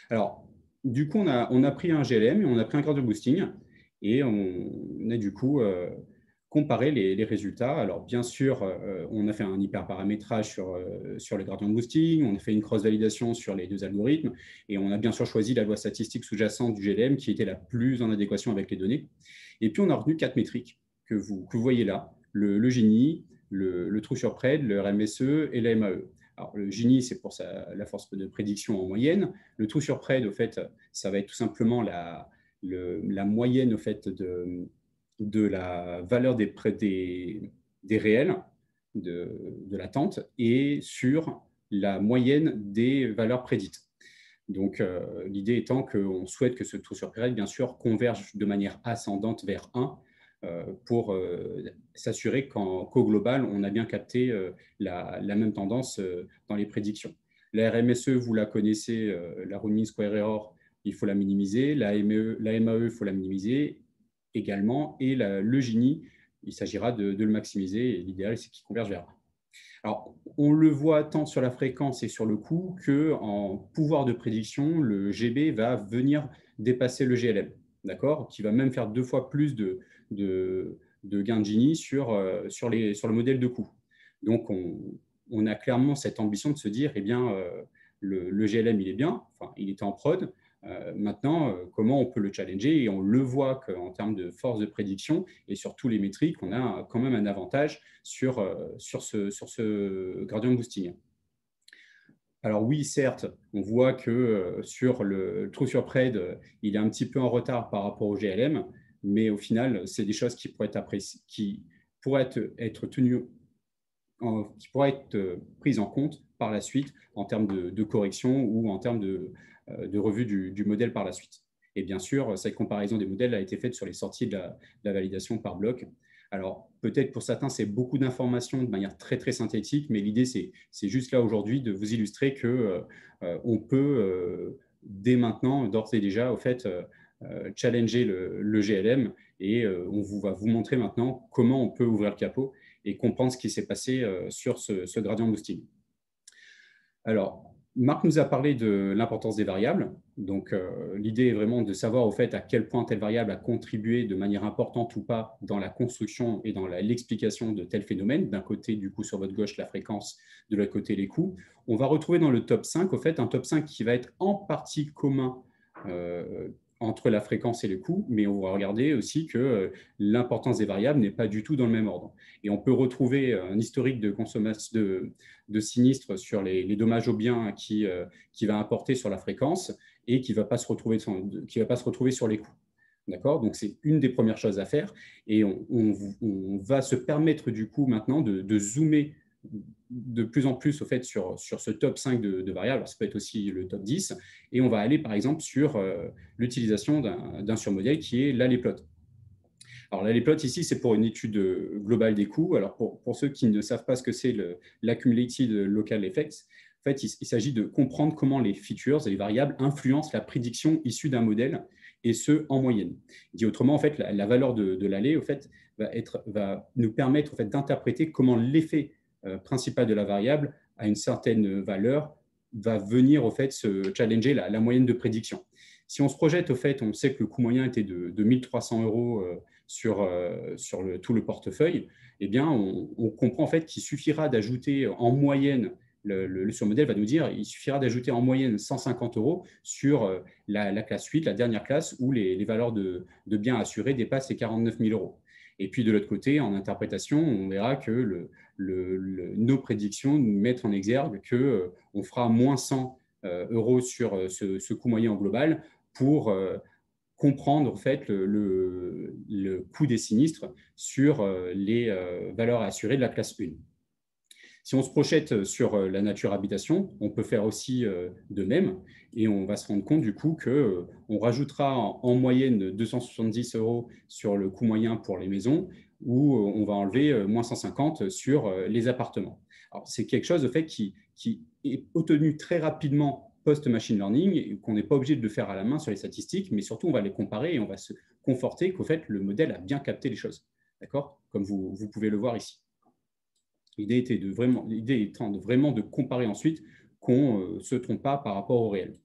Alors, du coup, on a pris un GLM et on a pris un gradient boosting et on a du coup comparer les résultats. Alors, bien sûr, on a fait un hyperparamétrage sur le gradient boosting, on a fait une cross-validation sur les deux algorithmes, et on a bien sûr choisi la loi statistique sous-jacente du GLM qui était la plus en adéquation avec les données. Et puis, on a retenu 4 métriques que vous voyez là, le Gini, le true surpred, le RMSE et la MAE. Alors, le Gini, c'est pour la force de prédiction en moyenne. Le true surpred, au fait, ça va être tout simplement la moyenne, au fait, de la valeur des réels, de l'attente, et sur la moyenne des valeurs prédites. Donc, l'idée étant qu'on souhaite que ce trou surpred, bien sûr, converge de manière ascendante vers 1 pour s'assurer qu'au global, on a bien capté la même tendance dans les prédictions. La RMSE, vous la connaissez, la Root Mean Square Error, il faut la minimiser. La MAE, il faut la minimiser également. Et le Gini, il s'agira de le maximiser et l'idéal, c'est qu'il converge vers 1. Alors, on le voit tant sur la fréquence et sur le coût qu'en pouvoir de prédiction, le GB va venir dépasser le GLM, d'accord, qui va même faire 2 fois plus de gains de Gini sur le modèle de coût. Donc, on a clairement cette ambition de se dire, eh bien, le GLM, il est bien, enfin, il était en prod. Maintenant, comment on peut le challenger? Et on le voit qu'en termes de force de prédiction et sur tous les métriques, on a quand même un avantage sur ce gradient boosting. Alors oui, certes, on voit que sur le true surpred, il est un petit peu en retard par rapport au GLM, mais au final, c'est des choses qui pourraient être tenues, qui pourraient être prises en compte par la suite en termes de correction ou en termes de revue du modèle par la suite. Et bien sûr, cette comparaison des modèles a été faite sur les sorties de la validation par bloc. Alors, peut-être pour certains, c'est beaucoup d'informations de manière très, très synthétique, mais l'idée, c'est juste là aujourd'hui de vous illustrer qu'on peut, dès maintenant, d'ores et déjà, au fait, challenger le GLM et on va vous montrer maintenant comment on peut ouvrir le capot et comprendre ce qui s'est passé sur ce gradient boosting. Alors, Marc nous a parlé de l'importance des variables. Donc, l'idée est vraiment de savoir au fait à quel point telle variable a contribué de manière importante ou pas dans la construction et dans l'explication de tel phénomène. D'un côté, du coup, sur votre gauche, la fréquence, de l'autre côté, les coûts. On va retrouver dans le top 5, au fait, un top 5 qui va être en partie commun entre la fréquence et le coût, mais on va regarder aussi que l'importance des variables n'est pas du tout dans le même ordre. Et on peut retrouver un historique de consommation de sinistres sur les dommages aux biens qui va apporter sur la fréquence et qui ne va pas se retrouver sur les coûts. D'accord? Donc, c'est une des premières choses à faire. Et on va se permettre du coup maintenant de zoomer de plus en plus au fait sur ce top 5 de variables. Alors, ça peut être aussi le top 10. Et on va aller par exemple sur l'utilisation d'un surmodèle qui est l'Aleplot. Alors, l'Aleplot ici, c'est pour une étude globale des coûts. Alors, pour ceux qui ne savent pas ce que c'est l'Accumulated Local Effects, en fait, il s'agit de comprendre comment les features et les variables influencent la prédiction issue d'un modèle, et ce, en moyenne. Dit autrement, en fait, la valeur de l'allée, au fait, va nous permettre en fait, d'interpréter comment l'effet principal de la variable à une certaine valeur va venir au fait se challenger la moyenne de prédiction. Si on se projette, au fait, on sait que le coût moyen était de 1 300 € sur tout le portefeuille, eh bien, on comprend en fait qu'il suffira d'ajouter en moyenne, le surmodèle va nous dire, il suffira d'ajouter en moyenne 150 € sur la classe 8, la dernière classe, où les valeurs de biens assurés dépassent les 49 000 €. Et puis de l'autre côté, en interprétation, on verra que nos prédictions nous mettent en exergue qu'on fera moins 100 € sur ce coût moyen en global pour comprendre en fait, le coût des sinistres sur les valeurs assurées de la classe 1. Si on se projette sur la nature habitation, on peut faire aussi de même et on va se rendre compte du coup qu'on rajoutera en moyenne 270 € sur le coût moyen pour les maisons ou on va enlever moins 150 sur les appartements. Alors, c'est quelque chose de fait qui est obtenu très rapidement post-machine learning et qu'on n'est pas obligé de le faire à la main sur les statistiques, mais surtout on va les comparer et on va se conforter qu'au fait le modèle a bien capté les choses. D'accord? Comme vous pouvez le voir ici. L'idée étant de vraiment de comparer ensuite qu'on ne se trompe pas par rapport au réel.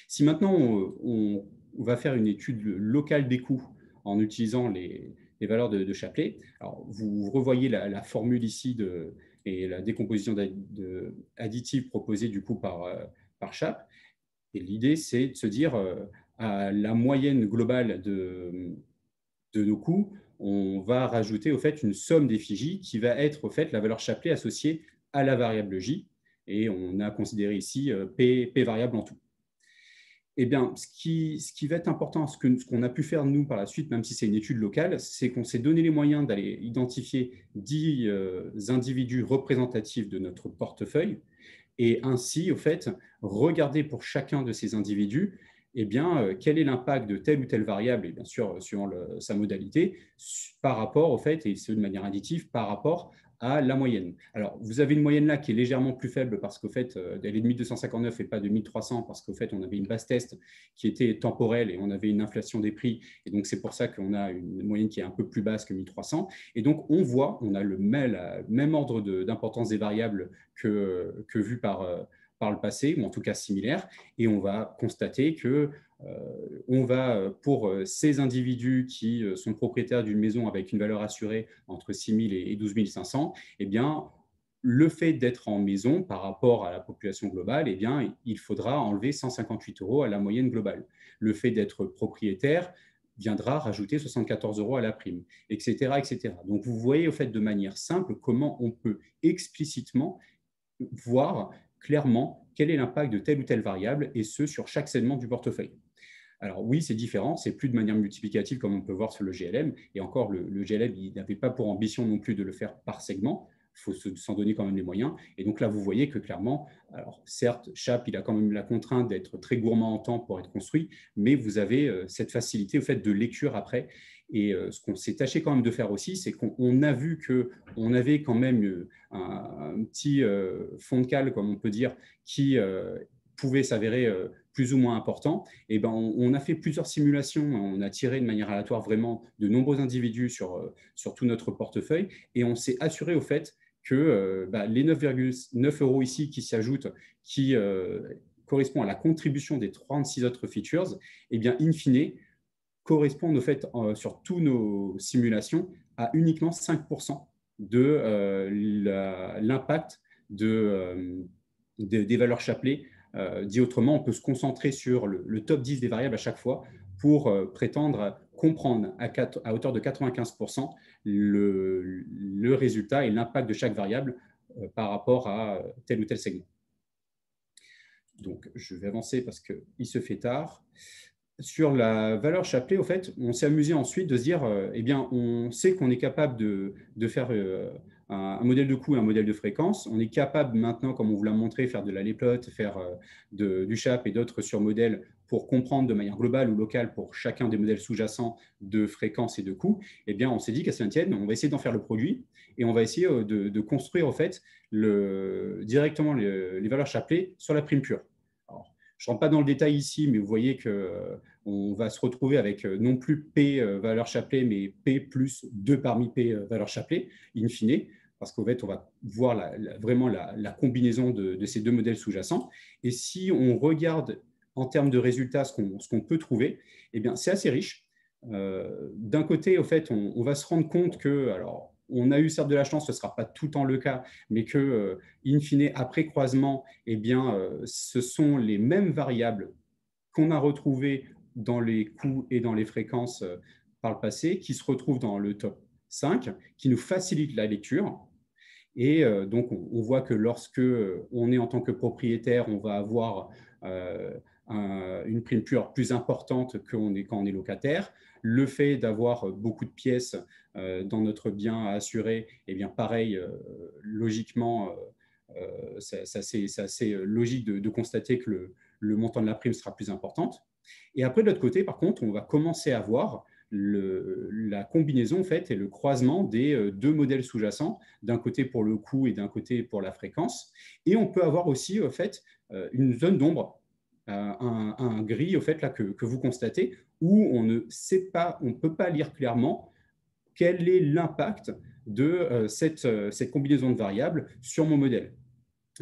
Si maintenant on va faire une étude locale des coûts en utilisant les valeurs de Shapley, alors vous revoyez la formule ici et la décomposition additive proposée du coup par Shap. Et l'idée, c'est de se dire à la moyenne globale de nos coûts, on va rajouter au fait une somme d'effigies qui va être au fait la valeur Shapley associée à la variable J. Et on a considéré ici P variable en tout. Eh bien, ce qui va être important, ce qu'on a pu faire nous par la suite, même si c'est une étude locale, c'est qu'on s'est donné les moyens d'aller identifier 10 individus représentatifs de notre portefeuille et ainsi, au fait, regarder pour chacun de ces individus eh bien, quel est l'impact de telle ou telle variable, et bien sûr, suivant sa modalité, par rapport, au fait, et ce de manière additive, par rapport à la moyenne. Alors, vous avez une moyenne là qui est légèrement plus faible parce qu'au fait, elle est de 1259 et pas de 1300 parce qu'au fait, on avait une base test qui était temporelle et on avait une inflation des prix. Et donc, c'est pour ça qu'on a une moyenne qui est un peu plus basse que 1300. Et donc, on a le même ordre d'importance des variables que vu par le passé, ou en tout cas similaire, et on va constater que on va, pour ces individus qui sont propriétaires d'une maison avec une valeur assurée entre 6 000 et 12 500, eh bien, le fait d'être en maison par rapport à la population globale, eh bien, il faudra enlever 158 € à la moyenne globale. Le fait d'être propriétaire viendra rajouter 74 € à la prime, etc., etc. Donc, vous voyez au fait de manière simple comment on peut explicitement voir clairement quel est l'impact de telle ou telle variable, et ce, sur chaque segment du portefeuille. Alors oui, c'est différent, c'est plus de manière multiplicative comme on peut voir sur le GLM, et encore, le GLM, il n'avait pas pour ambition non plus de le faire par segment, il faut s'en donner quand même les moyens, et donc là, vous voyez que clairement, alors certes, CHAP, il a quand même la contrainte d'être très gourmand en temps pour être construit, mais vous avez cette facilité au fait de lecture après, et ce qu'on s'est tâché quand même de faire aussi, c'est qu'on a vu qu'on avait quand même un petit fond de cale, comme on peut dire, qui pouvait s'avérer plus ou moins important. Et ben, on a fait plusieurs simulations, on a tiré de manière aléatoire vraiment de nombreux individus sur tout notre portefeuille, et on s'est assuré au fait que les 9,9 € ici qui s'y ajoutent, qui correspond à la contribution des 36 autres features, et bien, in fine, correspondent au fait, sur tous nos simulations, à uniquement 5% de l'impact des valeurs Chapelet. Dit autrement, on peut se concentrer sur le top 10 des variables à chaque fois pour prétendre comprendre à hauteur de 95% le résultat et l'impact de chaque variable par rapport à tel ou tel segment. Donc, je vais avancer parce qu'il se fait tard. Sur la valeur Chapelet, au fait, on s'est amusé ensuite de se dire, eh bien, on sait qu'on est capable de faire un modèle de coût et un modèle de fréquence. On est capable maintenant, comme on vous l'a montré, faire de la léplote, faire du CHAP et d'autres surmodèles pour comprendre de manière globale ou locale pour chacun des modèles sous-jacents de fréquence et de coût. Eh bien, on s'est dit qu'à cela tienne, on va essayer d'en faire le produit et on va essayer de construire, au fait, directement les valeurs Chapelet sur la prime pure. Alors, je ne rentre pas dans le détail ici, mais vous voyez qu'on va se retrouver avec non plus P valeur Chapelet, mais P plus 2 parmi P valeur Chapelet, in fine, parce qu'en fait, on va voir vraiment la combinaison de ces deux modèles sous-jacents. Et si on regarde en termes de résultats ce qu'on peut trouver, eh bien, c'est assez riche. D'un côté, au fait, on va se rendre compte que, alors, on a eu certes de la chance, ce ne sera pas tout le temps le cas, mais que, in fine, après croisement, eh bien, ce sont les mêmes variables qu'on a retrouvées dans les coûts et dans les fréquences par le passé, qui se retrouvent dans le top 5, qui nous facilitent la lecture. Et donc, on voit que lorsque on est en tant que propriétaire, on va avoir une prime pure plus importante quand on est locataire. Le fait d'avoir beaucoup de pièces dans notre bien à assurer, eh bien, pareil, logiquement, c'est assez logique de constater que le montant de la prime sera plus importante. Et après, de l'autre côté, par contre, on va commencer à voir la combinaison en fait, et le croisement des deux modèles sous-jacents, d'un côté pour le coût et d'un côté pour la fréquence. Et on peut avoir aussi en fait, une zone d'ombre, un gris au fait, là, que vous constatez, où on ne sait pas, on ne peut pas lire clairement quel est l'impact de cette combinaison de variables sur mon modèle.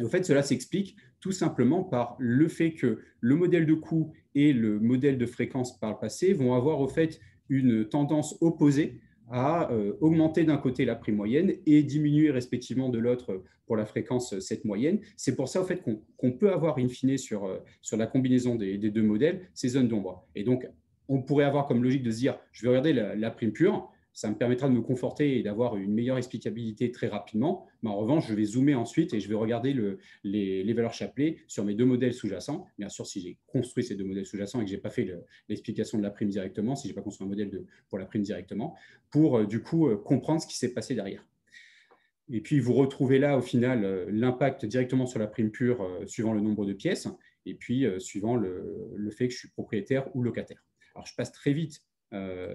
Et au fait, cela s'explique tout simplement par le fait que le modèle de coût et le modèle de fréquence par le passé vont avoir au fait une tendance opposée à augmenter d'un côté la prime moyenne et diminuer respectivement de l'autre pour la fréquence cette moyenne. C'est pour ça au fait qu'on peut avoir in fine sur la combinaison des deux modèles ces zones d'ombre. Et donc, on pourrait avoir comme logique de se dire, je vais regarder la prime pure, ça me permettra de me conforter et d'avoir une meilleure explicabilité très rapidement. Mais en revanche, je vais zoomer ensuite et je vais regarder les valeurs Chapelet sur mes deux modèles sous-jacents. Bien sûr, si j'ai construit ces deux modèles sous-jacents et que je n'ai pas fait l'explication de la prime directement, si je n'ai pas construit un modèle pour la prime directement, pour du coup comprendre ce qui s'est passé derrière. Et puis, vous retrouvez là, au final, l'impact directement sur la prime pure suivant le nombre de pièces et puis suivant le fait que je suis propriétaire ou locataire. Alors, je passe très vite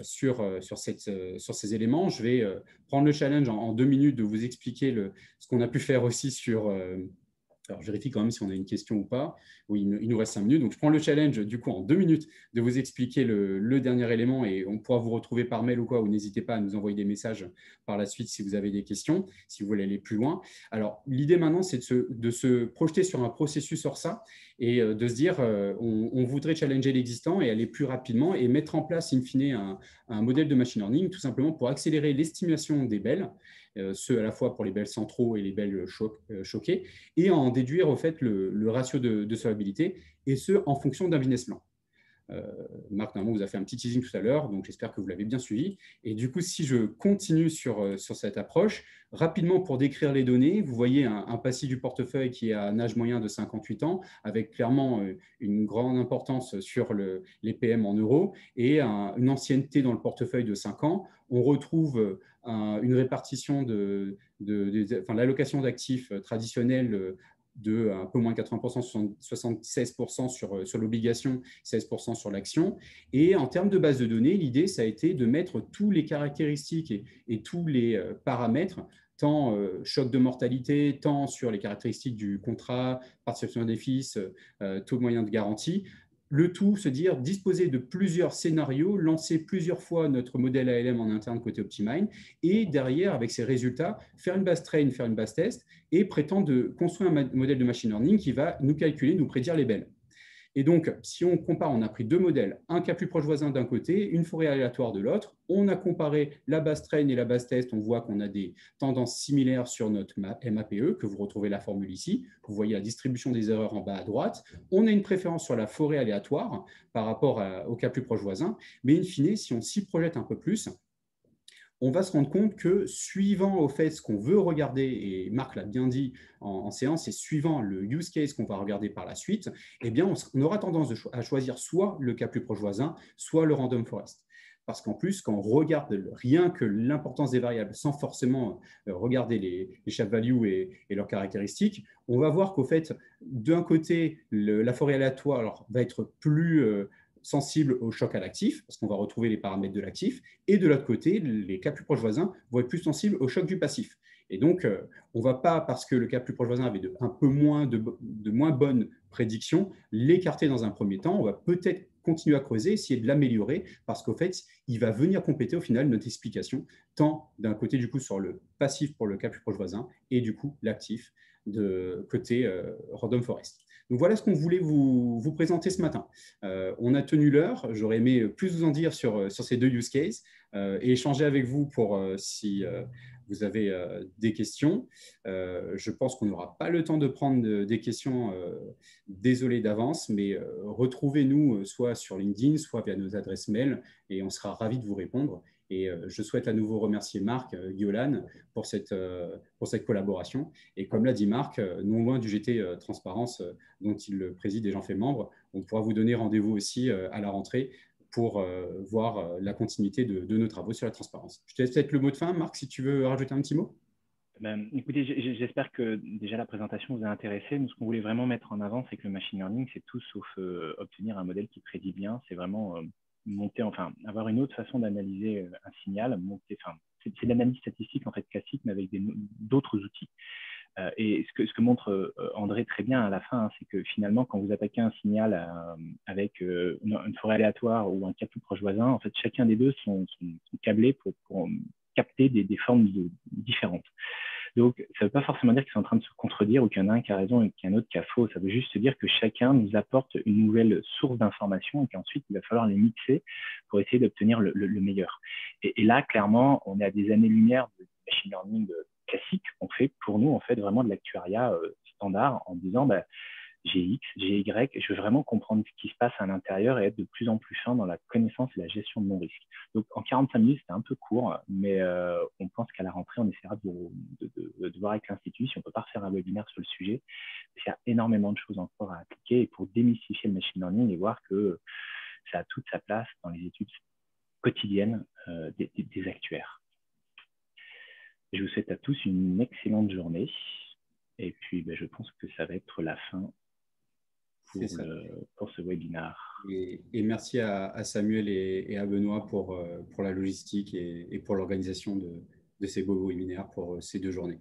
sur ces éléments. Je vais prendre le challenge en 2 minutes de vous expliquer ce qu'on a pu faire aussi sur… alors, je vérifie quand même si on a une question ou pas. Oui, il nous reste 5 minutes. Donc, je prends le challenge, du coup, en 2 minutes, de vous expliquer le dernier élément et on pourra vous retrouver par mail ou quoi, ou n'hésitez pas à nous envoyer des messages par la suite si vous avez des questions, si vous voulez aller plus loin. Alors, l'idée maintenant, c'est de se projeter sur un processus hors ça et de se dire, on voudrait challenger l'existant et aller plus rapidement et mettre en place, in fine, un modèle de machine learning, tout simplement pour accélérer l'estimation des bels, ceux à la fois pour les bels centraux et les bels choqués, et en déduire au fait le ratio de solvabilité, et ce, en fonction d'un business plan. Marc, normalement, vous a fait un petit teasing tout à l'heure, donc j'espère que vous l'avez bien suivi. Et du coup, si je continue sur cette approche, rapidement pour décrire les données, vous voyez un passif du portefeuille qui est à un âge moyen de 58 ans, avec clairement une grande importance sur les PM en euros et une ancienneté dans le portefeuille de 5 ans. On retrouve une répartition l'allocation d'actifs traditionnelle de un peu moins de 80%, 76% sur l'obligation, 16% sur l'action. Et en termes de base de données, l'idée, ça a été de mettre tous les caractéristiques et tous les paramètres, tant choc de mortalité, tant sur les caractéristiques du contrat, participation à des fils, taux moyen de garantie. Le tout, se dire, disposer de plusieurs scénarios, lancer plusieurs fois notre modèle ALM en interne côté Optimine, et derrière, avec ces résultats, faire une base train, faire une base test, et prétendre de construire un modèle de machine learning qui va nous calculer, nous prédire les bels. Et donc, si on compare, on a pris 2 modèles, un cas plus proche voisin d'un côté, une forêt aléatoire de l'autre. On a comparé la base train et la base test. On voit qu'on a des tendances similaires sur notre MAPE, que vous retrouvez la formule ici. Vous voyez la distribution des erreurs en bas à droite. On a une préférence sur la forêt aléatoire par rapport au cas plus proche voisin. Mais in fine, si on s'y projette un peu plus, on va se rendre compte que suivant au fait ce qu'on veut regarder, et Marc l'a bien dit en séance, et suivant le use case qu'on va regarder par la suite, eh bien, on aura tendance à choisir soit le cas plus proche voisin, soit le random forest. Parce qu'en plus, quand on regarde rien que l'importance des variables sans forcément regarder les shape values et leurs caractéristiques, on va voir qu'au fait, d'un côté, la forêt aléatoire va être plus sensible au choc à l'actif, parce qu'on va retrouver les paramètres de l'actif, et de l'autre côté, les cas plus proches voisins vont être plus sensibles au choc du passif. Et donc, on ne va pas, parce que le cas plus proche voisin avait un peu moins de moins bonnes prédictions, l'écarter dans un premier temps. On va peut-être continuer à creuser, essayer de l'améliorer, parce qu'au fait, il va venir compléter au final notre explication, tant d'un côté, du coup, sur le passif pour le cas plus proche voisin, et du coup, l'actif de côté random forest. Donc voilà ce qu'on voulait vous présenter ce matin. On a tenu l'heure. J'aurais aimé plus vous en dire sur ces 2 use cases et échanger avec vous pour si vous avez des questions. Je pense qu'on n'aura pas le temps de prendre des questions. Désolé d'avance, mais retrouvez-nous soit sur LinkedIn, soit via nos adresses mail et on sera ravis de vous répondre. Et je souhaite à nouveau remercier Marc Guiolan pour cette collaboration. Et comme l'a dit Marc, non loin du GT Transparence dont il préside et j'en fais membre, on pourra vous donner rendez-vous aussi à la rentrée pour voir la continuité de nos travaux sur la transparence. Je te laisse peut-être le mot de fin, Marc, si tu veux rajouter un petit mot. Écoutez, j'espère que déjà la présentation vous a intéressé. Nous, ce qu'on voulait vraiment mettre en avant, c'est que le machine learning, c'est tout sauf obtenir un modèle qui prédit bien. C'est vraiment avoir une autre façon d'analyser un signal. C'est l'analyse statistique en fait classique, mais avec d'autres outils. Et ce que montre André très bien à la fin, c'est que finalement, quand vous attaquez un signal avec une forêt aléatoire ou un cas plus proche voisin, en fait, chacun des deux sont câblés pour capter des formes différentes. Donc, ça ne veut pas forcément dire qu'ils sont en train de se contredire ou qu'il y en a un qui a raison et qu'il y en a un autre qui a faux. Ça veut juste dire que chacun nous apporte une nouvelle source d'informations et qu'ensuite, il va falloir les mixer pour essayer d'obtenir le meilleur. Et là, clairement, on est à des années-lumière de machine learning classique. On fait pour nous, en fait, vraiment de l'actuariat standard en disant j'ai X, j'ai Y, je veux vraiment comprendre ce qui se passe à l'intérieur et être de plus en plus fin dans la connaissance et la gestion de mon risque. Donc, en 45 minutes, c'était un peu court, mais on pense qu'à la rentrée, on essaiera de voir avec l'Institut si on peut pas refaire un webinaire sur le sujet. Il y a énormément de choses encore à appliquer et pour démystifier le machine learning et voir que ça a toute sa place dans les études quotidiennes des actuaires. Je vous souhaite à tous une excellente journée. Et puis, je pense que ça va être la fin C'est ça. pour ce webinaire. Et merci à Samuel et à Benoît pour la logistique et pour l'organisation de ces beaux webinaires pour ces 2 journées.